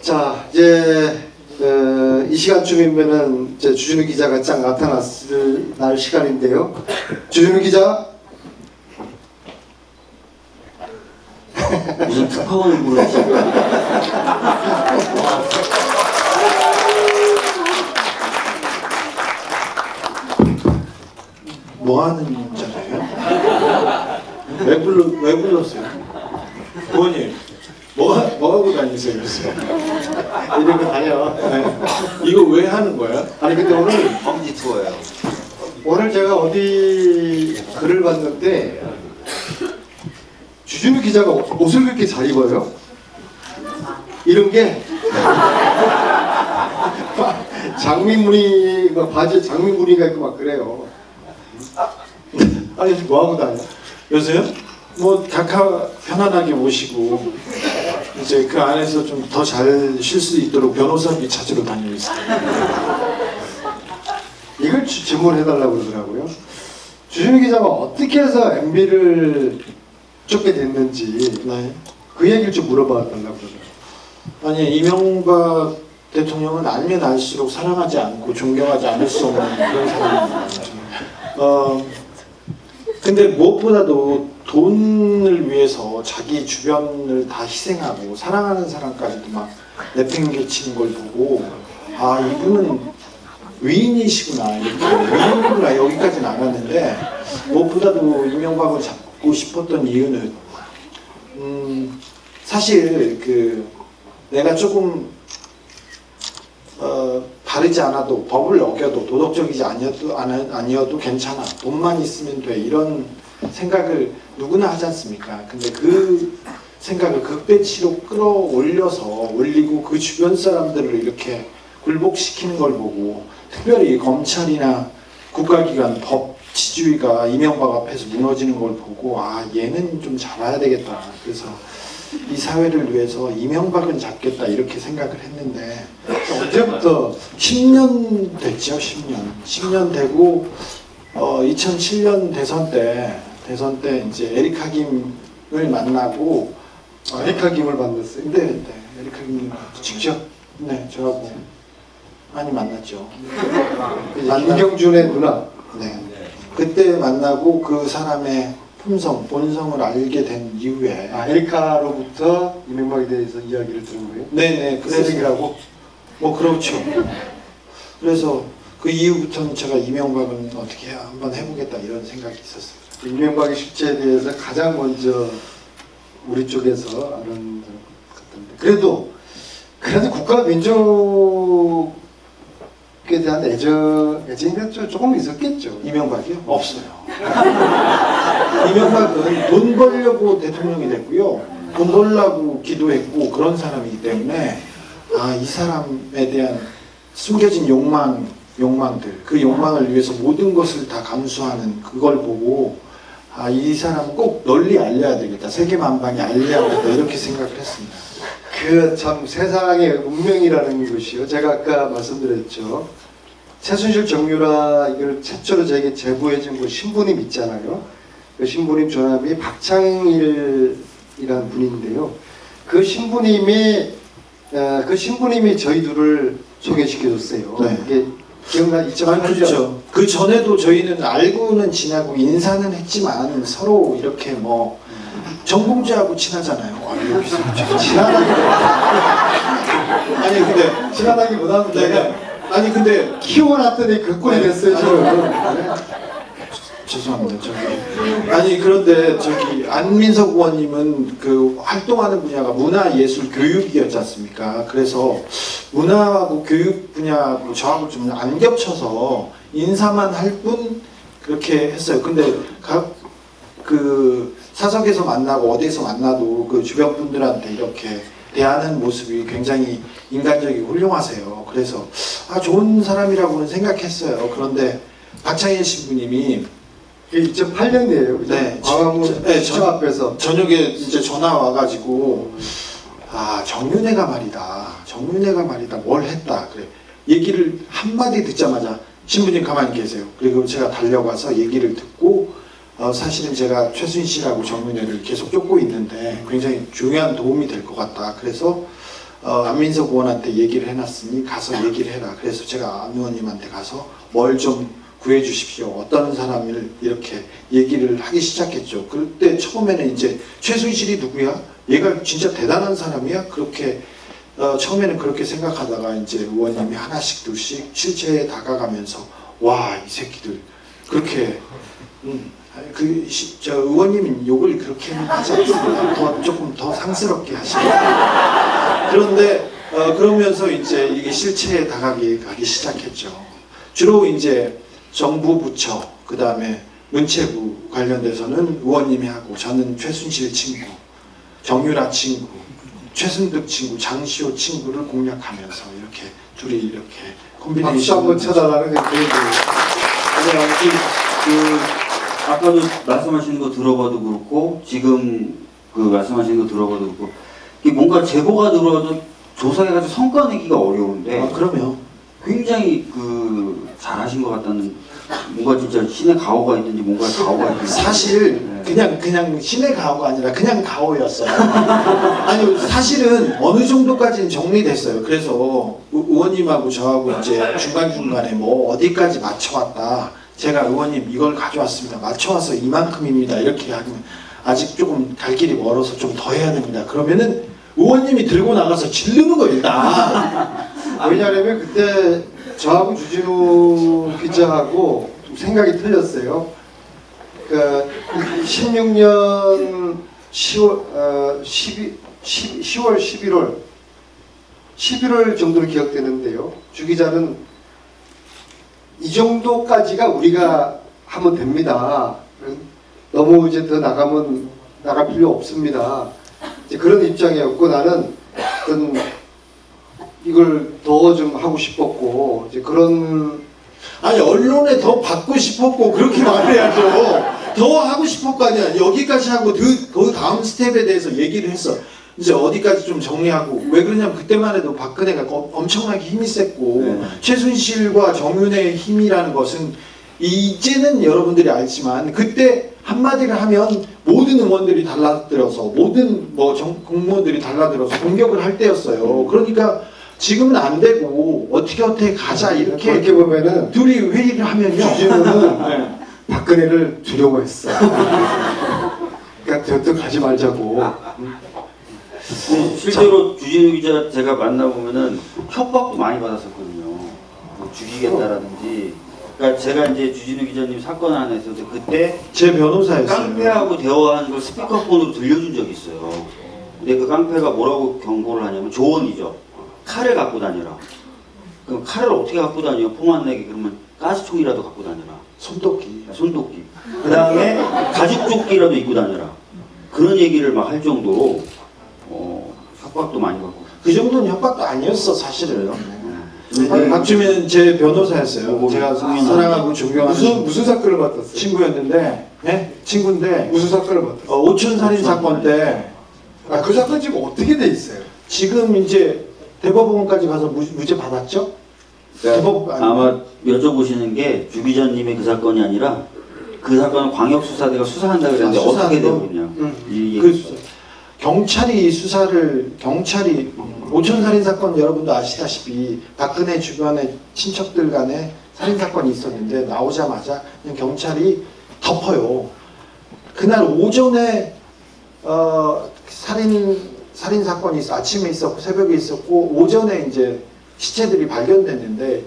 자, 이제 이 시간쯤이면은 이제 주준우 기자가 딱 나타났을 날 시간인데요. 주준우 기자. 무슨 특파원을 물어보세요. 뭐 하는 자리예요? 왜 불렀어요? 부모님, 뭐 하고 다니세요? 그래서 이러고 다녀. 네. 이거 왜 하는 거야? 아니 근데 오늘 범지 투어예요. 제가 어디 글을 봤는데 주준우 기자가 옷을 그렇게 잘 입어요? 이런 게 장미무늬 바지에 장미무늬가 있고 막 그래요. 아니 뭐 하고 다녀? 요새요? 뭐 각하 편안하게 모시고 이제 그 안에서 좀 더 잘 쉴 수 있도록 변호사비 찾으러 다니고 있어요. 이걸 질문해달라고 그러더라고요. 주준우 기자가 어떻게 해서 MB를 쫓게 됐는지 네. 그 얘기를 좀 물어봐달라고 그러더라고요. 아니 이명박 대통령은 알면 알수록 사랑하지 않고 존경하지 않을 수 없는 그런 사람입니다. 근데 무엇보다도 돈을 위해서 자기 주변을 다 희생하고 사랑하는 사람까지도 막 내팽개치는 걸 보고 아 이분은 위인이시구나 이렇게 위인구나 여기까지는 알았는데 무엇보다도 이명박을 잡고 싶었던 이유는 사실 그 내가 조금 바르지 않아도 법을 어겨도 도덕적이지 아니어도 괜찮아 돈만 있으면 돼 이런 생각을 누구나 하지 않습니까? 근데 그 생각을 극대치로 끌어올려서 올리고 그 주변 사람들을 이렇게 굴복시키는 걸 보고 특별히 검찰이나 국가기관 법 지주의가 이명박 앞에서 무너지는 걸 보고 아 얘는 좀 잡아야 되겠다 그래서 이 사회를 위해서 이명박은 잡겠다 이렇게 생각을 했는데 언제부터 10년 됐죠. 10년 되고 2007년 대선 때 이제 에리카 김을 만나고 에리카 김을 만났어요? 네, 에리카 김을 직접 네 저하고 많이 만났죠. 김경준의 누나. 네, 그때 만나고 그 사람의 본성을 알게 된 이후에 에리카로부터 이명박에 대해서 이야기를 들은 거예요? 네네 그래서 얘기라고? 뭐 그렇죠. 그래서 그 이후부터는 제가 이명박은 어떻게 한번 해보겠다 이런 생각이 있었습니다. 이명박의 실체에 대해서 가장 먼저 우리 쪽에서 아는 것 같은데 그래도 국가 민족에 대한 애정이 조금 있었겠죠. 이명박이요? 없어요. 이명박은 돈 벌려고 대통령이 됐고요. 돈 벌려고 기도했고 그런 사람이기 때문에 이 사람에 대한 숨겨진 욕망들 그 욕망을 위해서 모든 것을 다 감수하는 그걸 보고 이 사람은 꼭 널리 알려야 되겠다. 세계 만방에 알려야겠다 이렇게 생각을 했습니다. 그 참 세상의 운명이라는 것이요. 제가 아까 말씀드렸죠. 최순실 정유라 이걸 최초로 제게 제보해준 그 신부님 있잖아요. 그 신부님 조남이 박창일이라는 분인데요. 그 신부님이 저희 둘을 소개시켜줬어요. 네. 이게 기억나 있죠? 그렇죠. 그 전에도 저희는 알고는 지나고 인사는 했지만 서로 이렇게 뭐 정봉주하고 친하잖아요. 여기서 아니 근데 친하다기보다는 네. 아니 근데 키워놨더니 그 꼴이 됐어요 지금. 죄송합니다. 아니 그런데 안민석 의원님은 그 활동하는 분야가 문화예술 교육이었지 않습니까? 그래서 문화하고 교육 분야하고 저하고 좀 안 겹쳐서 인사만 할 뿐 그렇게 했어요. 근데 그 사석에서 만나고 어디에서 만나도 그 주변 분들한테 이렇게 대하는 모습이 굉장히 인간적이고 훌륭하세요. 그래서 좋은 사람이라고는 생각했어요. 그런데 박창일 신부님이 2008년이에요. 네, 광화문 시청 앞에서 저녁에 이제 전화 와가지고 정윤회가 말이다 뭘 했다 그래 얘기를 한마디 듣자마자 신부님 가만히 계세요. 그리고 제가 달려가서 얘기를 듣고 사실은 제가 최순실하고 정윤회를 계속 쫓고 있는데 굉장히 중요한 도움이 될 것 같다. 그래서 안민석 의원한테 얘기를 해놨으니 가서 얘기를 해라. 그래서 제가 안 의원님한테 가서 뭘 좀 구해 주십시오. 어떤 사람을 이렇게 얘기를 하기 시작했죠. 그때 처음에는 이제 최순실이 누구야? 얘가 진짜 대단한 사람이야? 그렇게 처음에는 그렇게 생각하다가 이제 의원님이 하나씩 둘씩 실체에 다가가면서 와, 이 새끼들 그렇게 저 의원님은 욕을 그렇게 하지 않습니다. 조금 더 상스럽게 하시고 그런데 그러면서 이제 이게 실체에 가기 시작했죠. 주로 이제 정부 부처 그 다음에 문체부 관련돼서는 의원님이 하고 저는 최순실 친구, 정유라 친구, 최순득 친구, 장시호 친구를 공략하면서 이렇게 둘이 이렇게 박수 한번 콤비네이션 쳐달라는 게 아니, 아무튼 아까도 말씀하시는 거 들어봐도 그렇고 지금 그 말씀하시는 거 들어봐도 그렇고 이게 뭔가 제보가 들어와도 조사해가지고 성과 내기가 어려운데 그럼요. 굉장히 잘하신 것 같다는 뭔가 진짜 신의 가호가 있는지 뭔가 가호가 있는지 사실 그냥 신의 가호가 아니라 그냥 가호였어요. 아니 사실은 어느 정도까지는 정리됐어요. 그래서 의원님하고 저하고 이제 중간중간에 뭐 어디까지 맞춰왔다. 제가 의원님 이걸 가져왔습니다. 맞춰와서 이만큼입니다. 이렇게 하면 아직 조금 갈 길이 멀어서 좀 더 해야 됩니다. 그러면은 의원님이 들고 나가서 지르는 거 일단. 왜냐하면 그때 저하고 주진우 기자하고 좀 생각이 틀렸어요. 그러니까 16년 10월 11월 정도로 기억되는데요. 주 기자는 이 정도까지가 우리가 하면 됩니다. 너무 이제 더 나가면 나갈 필요 없습니다. 이제 그런 입장이었고 나는 어떤 이걸 더 좀 하고 싶었고 이제 그런 아니 언론에 더 받고 싶었고 그렇게 말해야죠. 더 하고 싶었고 아니야. 여기까지 하고 그 다음 스텝에 대해서 얘기를 했어. 이제 어디까지 좀 정리하고 왜 그러냐면 그때만 해도 박근혜가 엄청나게 힘이 셌고 네. 최순실과 정윤회의 힘이라는 것은 이제는 여러분들이 알지만 그때 한마디를 하면 모든 의원들이 달라들어서 모든 공무원들이 달라들어서 공격을 할 때였어요. 그러니까 지금은 안 되고 어떻게 가자 이렇게 그렇게 보면은 둘이 회의를 하면요. 주진우는 네. 박근혜를 두려워했어. 그러니까 저도 가지 말자고. 실제로 주진우 기자 제가 만나보면은 협박도 많이 받았었거든요. 뭐 죽이겠다라든지. 그러니까 제가 이제 주진우 기자님 사건 하나 있었는데 그때 제 변호사였어요. 깡패하고 대화하는 걸 스피커폰으로 들려준 적이 있어요. 근데 그 깡패가 뭐라고 경고를 하냐면 조언이죠. 칼을 갖고 다니라. 그럼 칼을 어떻게 갖고 다녀? 폼 안 내게 그러면 가스총이라도 갖고 다니라. 손도끼. 손도끼. 그 다음에 가죽조끼라도 입고 다녀라. 그런 얘기를 막 할 정도로 협박도 많이 받고. 그 정도는 협박도 아니었어 사실은. 네. 박주민 제 변호사였어요. 뭐, 제가 무슨 사랑하고 존경하는 무슨 사건을 맡았어요? 친구였는데, 네? 친구인데 무슨 사건을 맡았어요? 오촌 살인 사건 때 그 사건 지금 어떻게 돼 있어요? 지금 이제 대법원까지 가서 무죄 받았죠? 대법원 아마 여쭤보시는 게 주 기자님의 그 사건이 아니라 그 사건은 광역수사대가 수사한다 그랬는데 수사한 어떻게 거? 되고 있냐. 이 그 경찰이 오촌 살인 사건 여러분도 아시다시피 박근혜 주변의 친척들 간에 살인 사건이 있었는데 나오자마자 그냥 경찰이 덮어요. 그날 오전에 살인 사건이 아침에 있었고 새벽에 있었고 오전에 이제 시체들이 발견됐는데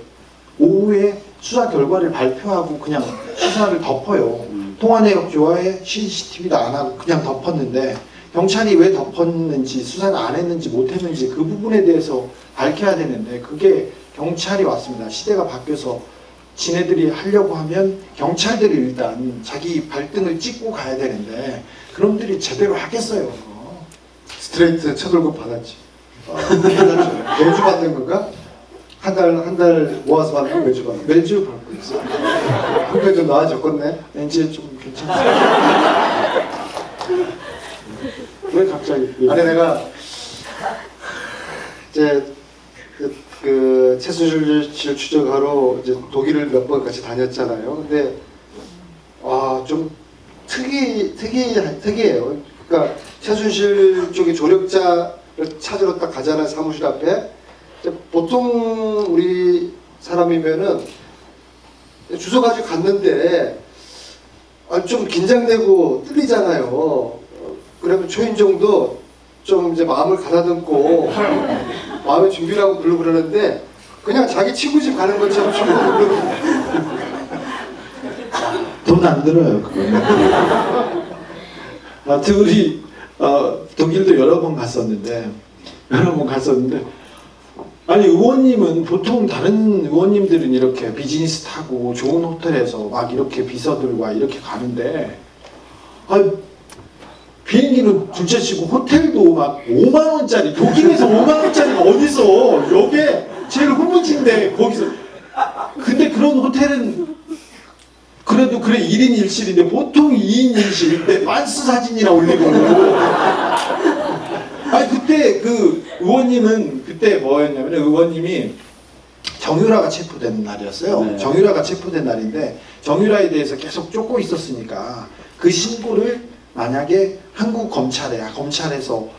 오후에 수사 결과를 발표하고 그냥 수사를 덮어요. 통화내역 조화에 CCTV도 안 하고 그냥 덮었는데 경찰이 왜 덮었는지 수사를 안 했는지 못했는지 그 부분에 대해서 밝혀야 되는데 그게 경찰이 왔습니다. 시대가 바뀌어서 지네들이 하려고 하면 경찰들이 일단 자기 발등을 찍고 가야 되는데 그놈들이 제대로 하겠어요. 그거. 스트레이트 쳐들고 받았지. 괜찮죠. 매주 받는 건가? 한 달 모아서 받는 거 매주 받는 거. 매주 받고 있어요. 한편 좀 나아졌겠네. 이제 좀 괜찮아요. 왜 갑자기? 아니 내가 이제 그 최순실 추적하러 이제 독일을 몇 번 같이 다녔잖아요. 근데 좀 특이해요. 그러니까 최순실 쪽의 조력자를 찾으러 딱 가잖아요, 사무실 앞에. 보통 우리 사람이면은 주소 가지고 갔는데 좀 긴장되고 떨리잖아요. 그러면 초인종도 좀 이제 마음을 가다듬고 마음의 준비를 하고 그러는데 그냥 자기 친구 집 가는 것처럼 친구가 부르고 돈 안 들어요 그거는. 하여튼 우리 독일도 여러 번 갔었는데 아니 의원님은 보통 다른 의원님들은 이렇게 비즈니스 타고 좋은 호텔에서 막 이렇게 비서들과 이렇게 가는데 비행기는 둘째치고 호텔도 막 5만 원짜리 독일에서 5만 원짜리가 어디서 여기에 제일 후무진데 거기서 근데 그런 호텔은 그래도 그래 1인 1실인데 보통 2인 1실 때 만스 사진이나 올리고 아니 그때 그 의원님은 그때 뭐였냐면 의원님이 정유라가 체포된 날이었어요. 네. 정유라가 체포된 날인데 정유라에 대해서 계속 쫓고 있었으니까 그 신고를 만약에 한국 검찰에서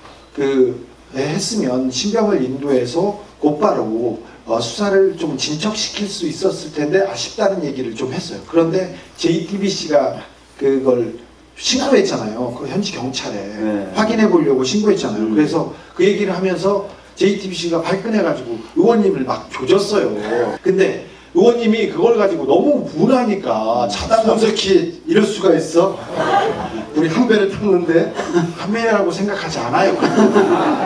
했으면 신병을 인도해서 곧바로 수사를 좀 진척시킬 수 있었을 텐데 아쉽다는 얘기를 좀 했어요. 그런데 JTBC가 그걸 신고했잖아요. 그 현지 경찰에 확인해 보려고 신고했잖아요. 그래서 그 얘기를 하면서 JTBC가 발끈해가지고 의원님을 막 조졌어요. 근데 의원님이 그걸 가지고 너무 분하니까 자다가 어떻게 이럴 수가 있어? 우리 한 배를 탔는데 한매라고 생각하지 않아요.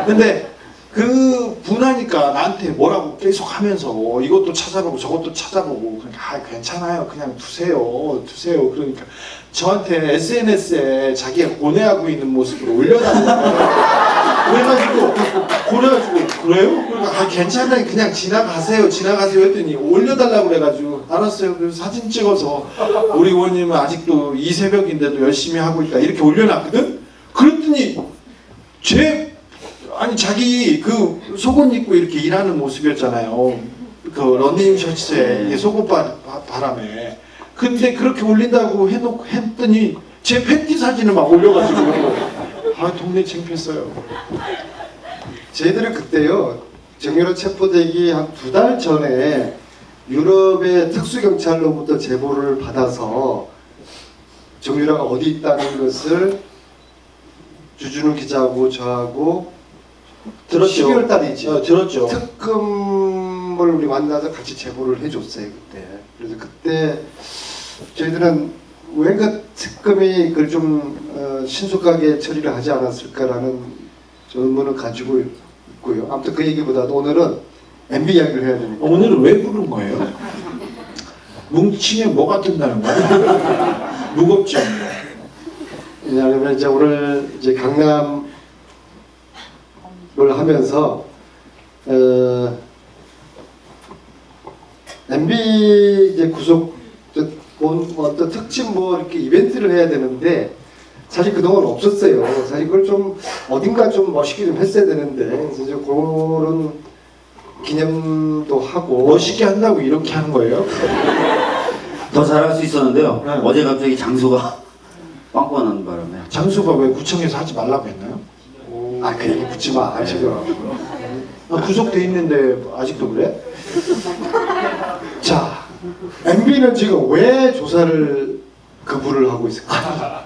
근데 그 분하니까 나한테 뭐라고 계속 하면서 이것도 찾아보고 저것도 찾아보고 그러니까 괜찮아요. 그냥 두세요. 그러니까 저한테 SNS에 자기가 고뇌하고 있는 모습을 올려달라고 그래가지고 그래요? 그러니까 괜찮아요. 그냥 지나가세요 했더니 올려달라고 그래가지고 알았어요. 그래서 사진 찍어서 우리 의원님은 아직도 이 새벽인데도 열심히 하고 있다 이렇게 올려놨거든? 그랬더니 자기 그 속옷 입고 이렇게 일하는 모습이었잖아요. 그 러닝 셔츠에 속옷 바람에. 근데 그렇게 올린다고 했더니 제 팬티 사진을 막 올려가지고 동네 창피했어요. 저희들은 그때요 정유라 체포되기 한 2달 전에 유럽의 특수경찰로부터 제보를 받아서 정유라가 어디 있다는 것을 주준우 기자하고 저하고 들었죠. 12월 달이지. 들었죠. 특검을 우리 만나서 같이 제보를 해줬어요 그때. 그래서 그때 저희들은 왠가 특검이 그걸 좀 신속하게 처리를 하지 않았을까라는 의문을 가지고 있고요. 아무튼 그 얘기보다도 오늘은 MB 이야기를 해야 되니까. 오늘은 왜 부른 거예요? 뭉치면 뭐가 뜬다는 거야? 무겁죠. 왜냐하면 이제 오늘 이제 강남을 하면서 MB 이제 구속 어떤 특집 이렇게 이벤트를 해야 되는데 사실 그동안 없었어요. 사실 그걸 좀 어딘가 좀 멋있게 좀 했어야 되는데 그래서 이제 그런 기념도 하고 멋있게 한다고 이렇게 하는 거예요? 더 잘할 수 있었는데요. 네. 어제 갑자기 장소가 빵꾸가 나는 바람에 장수가 왜 구청에서 하지 말라고 했나요? 그 얘기 붙지 마 지금. 구속돼 있는데 아직도 그래? 자, MB는 지금 왜 조사를 거부를 하고 있을까?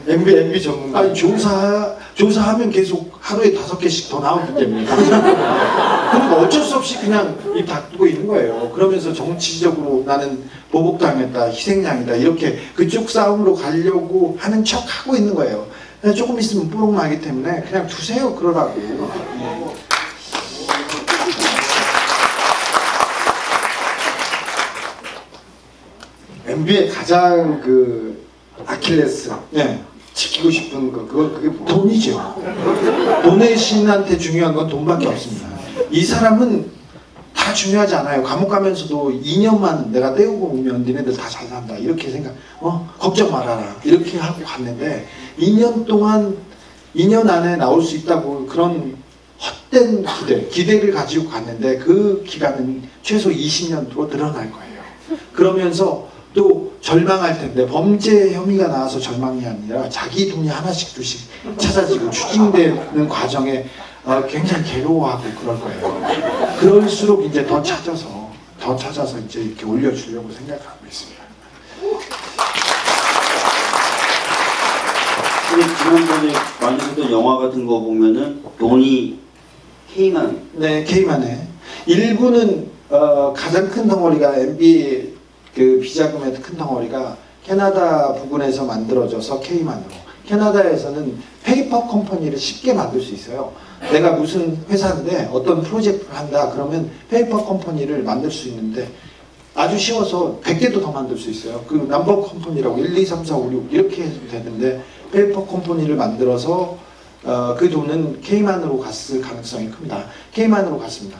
MB 전문가. 아니 조사하면 계속 하루에 5개씩 더 나오기 때문에 그러니까 어쩔 수 없이 그냥 입 닫고 있는 거예요. 그러면서 정치적으로 나는 보복당했다, 희생양이다 이렇게 그쪽 싸움으로 가려고 하는 척 하고 있는 거예요. 그냥 조금 있으면 뽀록 나기 때문에 그냥 두세요 그러라고. MB의 가장 그 아킬레스 네. 지키고 싶은 거 그게 뭐? 돈이죠. 돈의 신한테 중요한 건 돈밖에 없습니다. 이 사람은 다 중요하지 않아요. 감옥 가면서도 2년만 내가 떼우고 오면 니네들 다 잘 산다 이렇게 생각. 걱정 말아라 이렇게 하고 갔는데 2년 안에 나올 수 있다고 그런 헛된 기대를 가지고 갔는데 그 기간은 최소 20년도 늘어날 거예요. 그러면서 또 절망할 텐데 범죄 혐의가 나와서 절망이 아니라 자기 돈이 하나씩 둘씩 찾아지고 추징되는 과정에 굉장히 괴로워하고 그럴 거예요. 그럴수록 이제 더 찾아서 이제 이렇게 올려주려고 생각하고 있습니다. 근데 지난번에 만드셨던 영화 같은 거 보면은 돈이 K만. 네, K만에 일부는 가장 큰 덩어리가 NBA 그 비자금의 큰 덩어리가 캐나다 부근에서 만들어져서 K만으로. 캐나다에서는 페이퍼 컴퍼니를 쉽게 만들 수 있어요. 내가 무슨 회사인데 어떤 프로젝트를 한다 그러면 페이퍼 컴퍼니를 만들 수 있는데 아주 쉬워서 100개도 더 만들 수 있어요. 그 넘버 컴퍼니라고 1, 2, 3, 4, 5, 6 이렇게 해도 되는데 페이퍼 컴퍼니를 만들어서 그 돈은 K만으로 갔을 가능성이 큽니다. K만으로 갔습니다.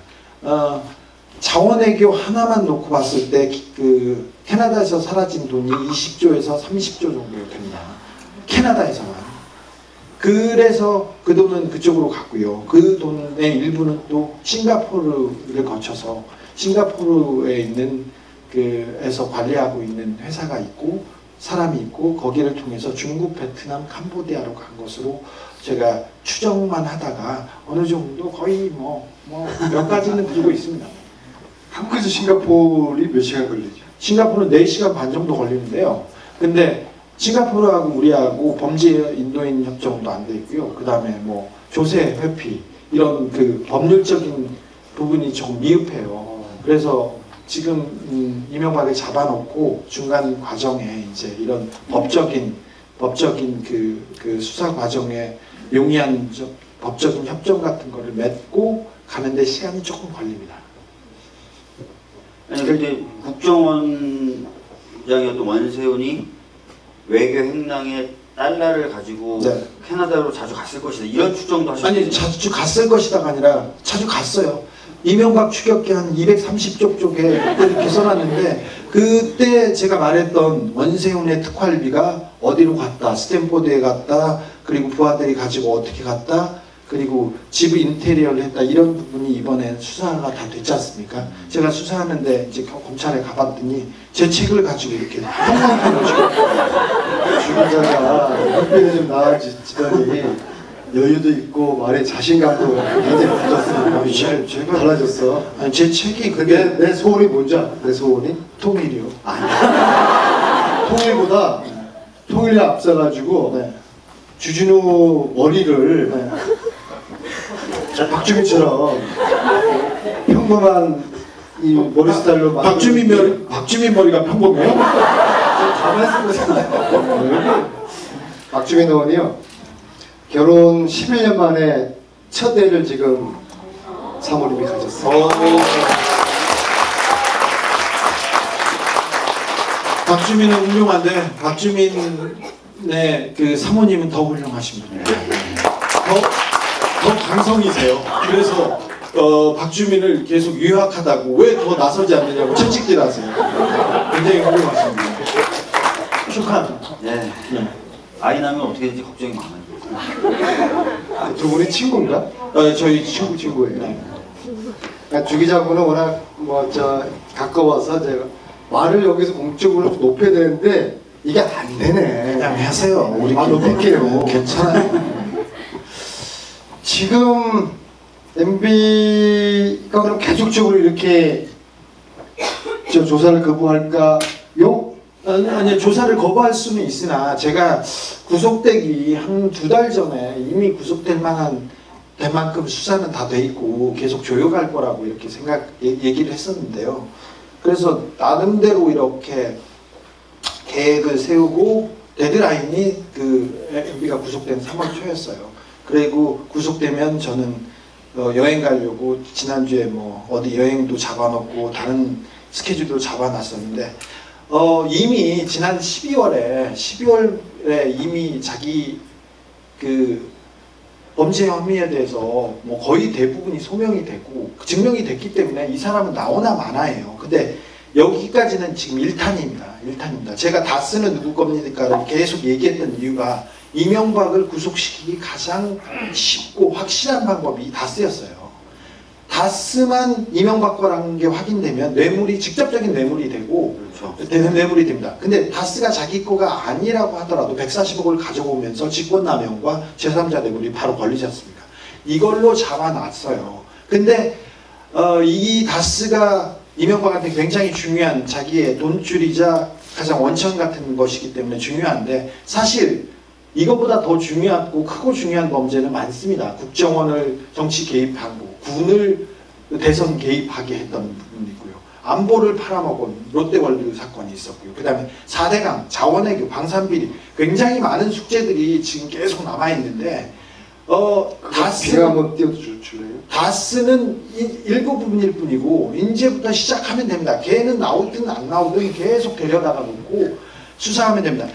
자원외교 하나만 놓고 봤을 때 그 캐나다에서 사라진 돈이 20조에서 30조 정도 됩니다. 캐나다에서만. 그래서 그 돈은 그쪽으로 갔고요. 그 돈의 일부는 또 싱가포르를 거쳐서 싱가포르에 있는 그에서 관리하고 있는 회사가 있고 사람이 있고 거기를 통해서 중국, 베트남, 캄보디아로 간 것으로 제가 추정만 하다가 어느 정도 거의 몇 가지는 들고 있습니다. 한국에서 싱가포르이 몇 시간 걸리죠? 싱가포르는 4시간 반 정도 걸리는데요. 근데 싱가포르하고 우리하고 범죄 인도인 협정도 안 돼 있고요. 그 다음에 뭐 조세 회피 이런 그 법률적인 부분이 조금 미흡해요. 그래서 지금 이명박을 잡아놓고 중간 과정에 이제 이런 법적인 그 수사 과정에 용이한 법적인 협정 같은 거를 맺고 가는데 시간이 조금 걸립니다. 아니 근데 국정원장이었던 원세훈이 외교 행랑에 달러를 가지고 네. 캐나다로 자주 갔을 것이다 이런 추정도 하셨어요. 아니 자주 갔을 것이다가 아니라 자주 갔어요. 이명박 추격기 한 230쪽 쪽에 이렇게 써놨는데 그때 제가 말했던 원세훈의 특활비가 어디로 갔다, 스탠포드에 갔다, 그리고 부하들이 가지고 어떻게 갔다, 그리고 집 인테리어를 했다 이런 부분이 이번에 수사가 다 됐지 않습니까? 제가 수사하는데 이제 검찰에 가봤더니 제 책을 가지고 이렇게 형광펜을 주고 주기자가 햇빛에 좀 나아지더니 여유도 있고 말에 자신감도 굉장히 붙었으니까 제가 달라졌어. 아니, 제 책이 근데 그게 내 소원이 뭔지 알아? 내 소원이? 통일이요. 통일보다 통일에 앞서가지고 네. 주진우 머리를 네. 박주민처럼 평범한 이 머리 스타일로 박주민 머리가 평범해요? 가만히 쓰고 있어요. 박주민 의원이요. 결혼 11년 만에 첫 애를 지금 사모님이 가졌어요. 박주민은 훌륭한데 박주민의 그 사모님은 더 훌륭하신 분이에요. 더 강성이세요. 그래서 박주민을 계속 유학하다고 왜 더 나서지 않느냐고 채찍질하세요. 굉장히 훌륭하신 분이에요. 축하합니다. 네. 네. 아이 나면 어떻게 될지 걱정이 많아요. 두 분이 친구인가? 저희 친구예요. 네. 그러니까 주 기자분은 워낙 가까워서 제가 말을 여기서 공적으로 높여야 되는데 이게 안 되네. 그냥 하세요. 우리 높일게요. 괜찮아요. 지금 MB가 그럼 계속적으로 이렇게 조사를 거부할까요? 아니 조사를 거부할 수는 있으나 제가 구속되기 한 2달 전에 이미 구속될 만한 될 만큼 수사는 다 돼 있고 계속 조여갈 거라고 이렇게 얘기를 했었는데요. 그래서 나름대로 이렇게 계획을 세우고 데드라인이 그 MB가 구속된 3월 초였어요. 그리고 구속되면 저는 여행 가려고 지난주에 뭐 어디 여행도 잡아놓고 다른 스케줄도 잡아놨었는데 이미 지난 12월에 이미 자기 그 범죄 혐의에 대해서 뭐 거의 대부분이 소명이 되고 증명이 됐기 때문에 이 사람은 나오나 마나예요. 근데 여기까지는 지금 1탄입니다. 제가 다 쓰는 누구 겁니까를 계속 얘기했던 이유가 이명박을 구속시키기 가장 쉽고 확실한 방법이 다 쓰였어요. 다스만 이명박 거라는 게 확인되면 뇌물이 직접적인 뇌물이 되고 그렇죠. 뇌물이 됩니다. 근데 다스가 자기 거가 아니라고 하더라도 140억을 가져오면서 직권남용과 제3자 뇌물이 바로 걸리지 않습니까? 이걸로 잡아놨어요. 근데 이 다스가 이명박한테 굉장히 중요한 자기의 돈줄이자 가장 원천 같은 것이기 때문에 중요한데 사실 이것보다 더 중요하고 크고 중요한 범죄는 많습니다. 국정원을 정치 개입하고 군을 대선 개입하게 했던 부분이 있고요. 안보를 팔아먹은 롯데월드 사건이 있었고요. 그 다음에 4대강, 자원외교, 방산비리 굉장히 많은 숙제들이 지금 계속 남아있는데 비가 한번 띄워줄래요? 다스는 일부분일 뿐이고 이제부터 시작하면 됩니다. 걔는 나오든 안 나오든 계속 데려다가 놓고 수사하면 됩니다.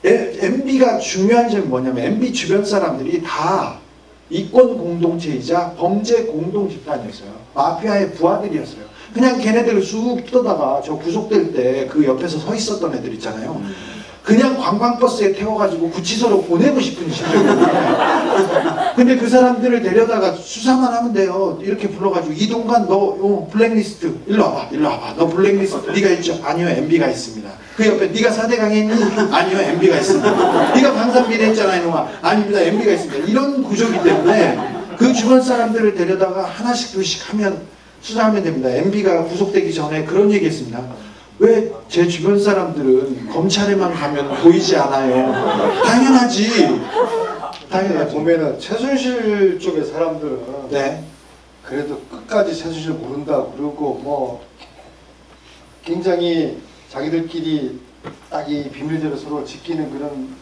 MB가 중요한 점이 뭐냐면 MB 주변 사람들이 다 이권 공동체이자 범죄 공동 집단이었어요. 마피아의 부하들이었어요. 그냥 걔네들 쑥 떠다가 저 구속될 때 그 옆에서 서 있었던 애들 있잖아요. 그냥 관광버스에 태워가지고 구치소로 보내고 싶은 심정이에요. 근데 그 사람들을 데려다가 수사만 하면 돼요. 이렇게 불러가지고 이동관 너 블랙리스트 일로 와봐. 너 블랙리스트 네가 있죠? 아니요, MB가 있습니다. 그 옆에 네가 4대강에 있니? 아니요, MB가 있습니다. 네가 방산비리 했잖아 이놈아. 아닙니다, MB가 있습니다. 이런 구조이기 때문에 그 주변 사람들을 데려다가 하나씩 둘씩 하면 수사하면 됩니다. MB가 구속되기 전에 그런 얘기했습니다. 왜 제 주변 사람들은 검찰에만 가면 보이지 않아요? 당연하지. 보면은 최순실 쪽의 사람들은 네. 그래도 끝까지 최순실 모른다 그러고 뭐 굉장히 자기들끼리 딱 이 비밀대로 서로 지키는 그런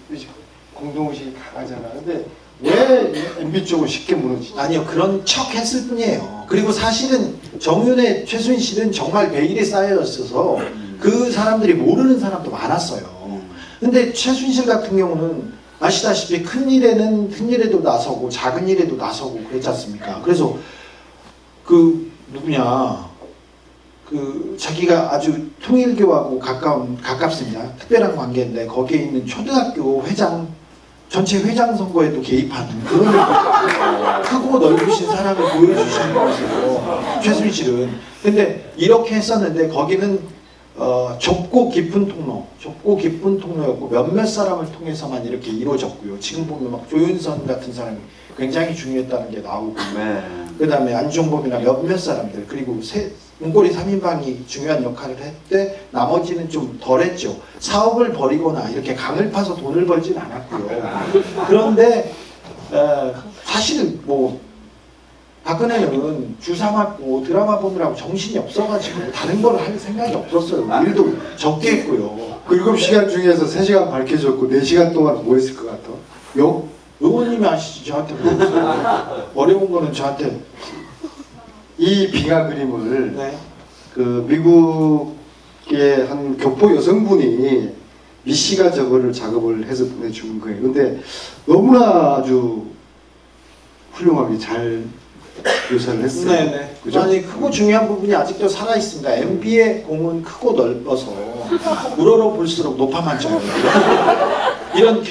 공동의식이 강하잖아. 근데 왜 MB 쪽은 쉽게 무너지지? 아니요, 그런 척 했을 뿐이에요. 그리고 사실은 정윤의 최순실은 정말 베일이 쌓여있어서 그 사람들이 모르는 사람도 많았어요. 근데 최순실 같은 경우는 아시다시피 큰 일에도 나서고 작은 일에도 나서고 그랬지 않습니까? 그래서 그 누구냐, 그 자기가 아주 통일교하고 가깝습니다. 특별한 관계인데 거기에 있는 초등학교 회장 전체 회장 선거에도 개입하는 그런 크고 넓으신 사람을 보여주시는 것이고 최순실은. 근데 이렇게 했었는데 거기는 좁고 깊은 통로였고 몇몇 사람을 통해서만 이렇게 이루어졌고요. 지금 보면 막 조윤선 같은 사람이 굉장히 중요했다는 게 나오고, 네. 그 다음에 안종범이나 몇몇 사람들, 그리고 문고리 3인방이 중요한 역할을 했대. 나머지는 좀 덜했죠. 사업을 벌이거나 이렇게 강을 파서 돈을 벌진 않았고요. 그런데 사실은 뭐 박근혜는 주사 맞고 드라마 보느라고 정신이 없어가지고 다른 걸 할 생각이 없었어요. 일도 적게 했고요. 그 7시간 중에서 3시간 밝혀졌고 4시간 동안 뭐 했을 것 같아? 욕? 의원님이 아시지 저한테 물어보세요. 어려운 거는 저한테. 이 빙하 그림을 네. 그 미국의 한 교포 여성분이 미 씨가 저거를 작업을 해서 보내준 거예요. 근데 너무나 아주 훌륭하게 잘 묘사를 했어요. 네네. 그죠? 아니 크고 중요한 부분이 아직도 살아 있습니다. MB의 공은 크고 넓어서 우러러 볼수록 높아만 져요. 이런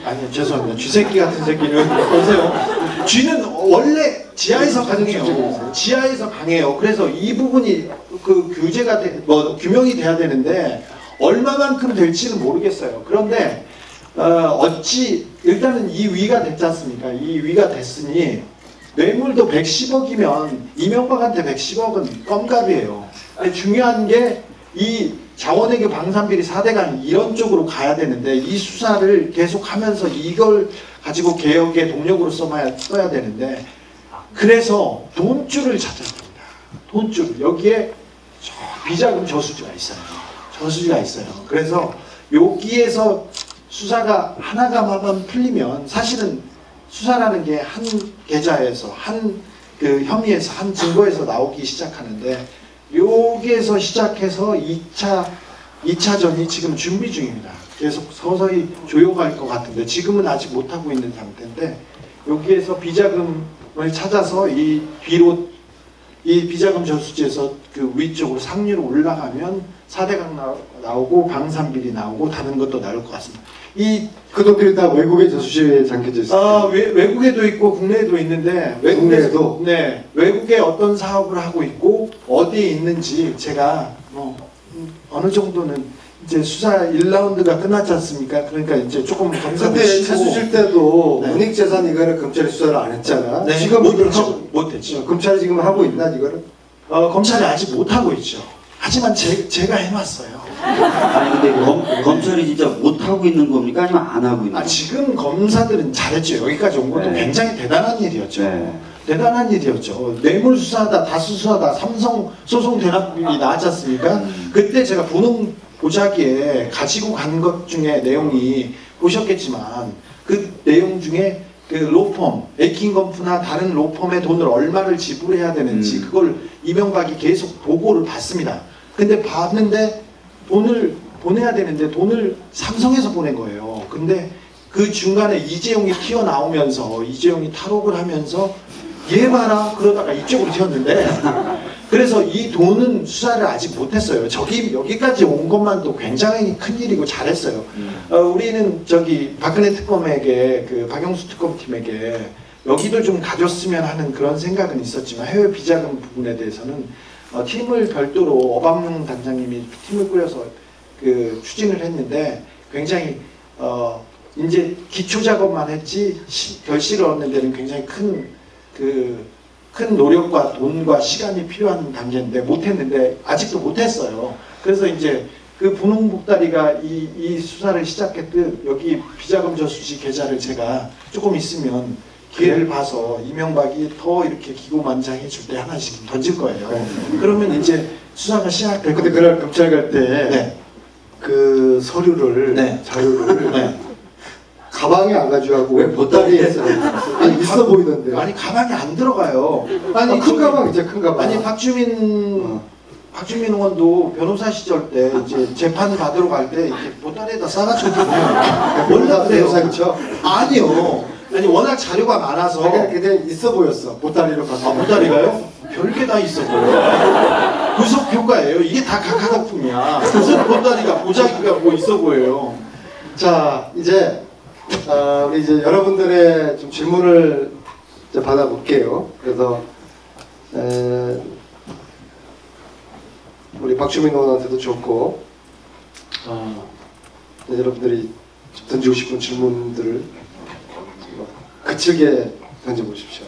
아니 죄송합니다. 쥐새끼 같은 새끼는 보세요. 쥐는 원래 지하에서 강해요. 지하에서 강해요. 그래서 이 부분이 그 규제가 규명이 돼야 되는데 얼마만큼 될지는 모르겠어요. 그런데 어찌 일단은 이 위가 됐지 않습니까? 이 위가 됐으니 뇌물도 110억이면 이명박한테 110억은 껌값이에요. 근데 중요한 게 이 자원외교 방산비리 4대강 이런 쪽으로 가야 되는데 이 수사를 계속하면서 이걸 가지고 개혁의 동력으로 써야 되는데 그래서 돈줄을 찾아야 됩니다. 돈줄. 여기에 비자금 저수지가 있어요. 그래서 여기에서 수사가 하나가마만 풀리면 사실은 수사라는 게 한 계좌에서 한 그 혐의에서 한 증거에서 나오기 시작하는데 여기에서 시작해서 2차전이 지금 준비 중입니다. 계속 서서히 조용할 것 같은데 지금은 아직 못하고 있는 상태인데 여기에서 비자금을 찾아서 이 뒤로 이 비자금 저수지에서 그 위쪽으로 상류로 올라가면 4대강 나오고 방산비리 나오고 다른 것도 나올 것 같습니다. 이 그 돈들이 다 외국의 저수지에 잠겨져 있어요. 외국에도 있고 국내에도 있는데 국내에도? 네, 외국에 어떤 사업을 하고 있고 어디에 있는지 제가 어느 정도는 이제 수사 1라운드가 끝났지 않습니까? 그러니까 이제 조금 검사도 근데 쉬고 최수실 때도 네. 문익재산 이거는 검찰이 수사를 안 했잖아. 네, 지금 못했죠. 못했죠. 검찰이 지금 하고 있나 이거를? 검찰이 아직 못하고 있죠. 하지만 제가 해놨어요. 아니 근데 검찰이 진짜 못 하고 있는 겁니까 아니면 안 하고 있는 겁니까? 지금 검사들은 잘했죠. 여기까지 온 것도 네. 굉장히 대단한 일이었죠. 네. 대단한 일이었죠. 뇌물 수사하다 다수 수사하다 삼성 소송 대납이 나왔지 않습니까? 그때 제가 분홍 보자기에 가지고 간 것 중에 내용이 보셨겠지만 그 내용 중에 그 로펌, 에킹건프나 다른 로펌의 돈을 얼마를 지불해야 되는지 그걸 이명박이 계속 보고를 받습니다. 근데 봤는데 돈을 보내야 되는데 돈을 삼성에서 보낸 거예요. 근데 그 중간에 이재용이 튀어나오면서 이재용이 탈옥을 하면서 얘 봐라 그러다가 이쪽으로 튀었는데 그래서 이 돈은 수사를 아직 못했어요. 여기까지 온 것만도 굉장히 큰 일이고 잘했어요. 우리는 박근혜 특검에게 그 박영수 특검팀에게 여기도 좀 가졌으면 하는 그런 생각은 있었지만 해외 비자금 부분에 대해서는 팀을 별도로 어방용 단장님이 팀을 꾸려서 그 추진을 했는데 굉장히 이제 기초 작업만 했지 결실을 얻는 데는 굉장히 큰 노력과 돈과 시간이 필요한 단계인데 못했는데 아직도 못했어요. 그래서 이제 그 분홍복다리가 이 수사를 시작했듯 여기 비자금 저수지 계좌를 제가 조금 있으면 기회를 봐서 이명박이 더 이렇게 기고만장해 줄 때 하나씩 던질 거예요. 그러면 이제 수사가 시작될 근데 거예요. 그날 검찰 갈 때 네. 그 서류를 네. 자료를 네. 가방에 안 가져가고 왜 보따리에 있어? 아니 있어 보이던데. 아니 가방이 안 들어가요. 큰 가방 이제 큰 가방. 아니 박주민 의원도 변호사 시절 때 이제 재판 받으러 갈 때 이렇게 보따리에다 싸가지거든요. 원래 그래요. 변호사겠죠? 아니요. 아니 워낙 자료가 많아서. 그냥 있어 보였어. 보따리로 가서. 보따리가요? 별게 다 있어 보여요. 구속 효과예요. 이게 다 각하각품이야. 무슨 보따리가 보자기가 뭐 있어 보여요. 자 이제 우리 이제 여러분들의 좀 질문을 이제 받아볼게요. 그래서 우리 박주민 의원한테도 좋고 여러분들이 던지고 싶은 질문들을 그측에 던져보십시오.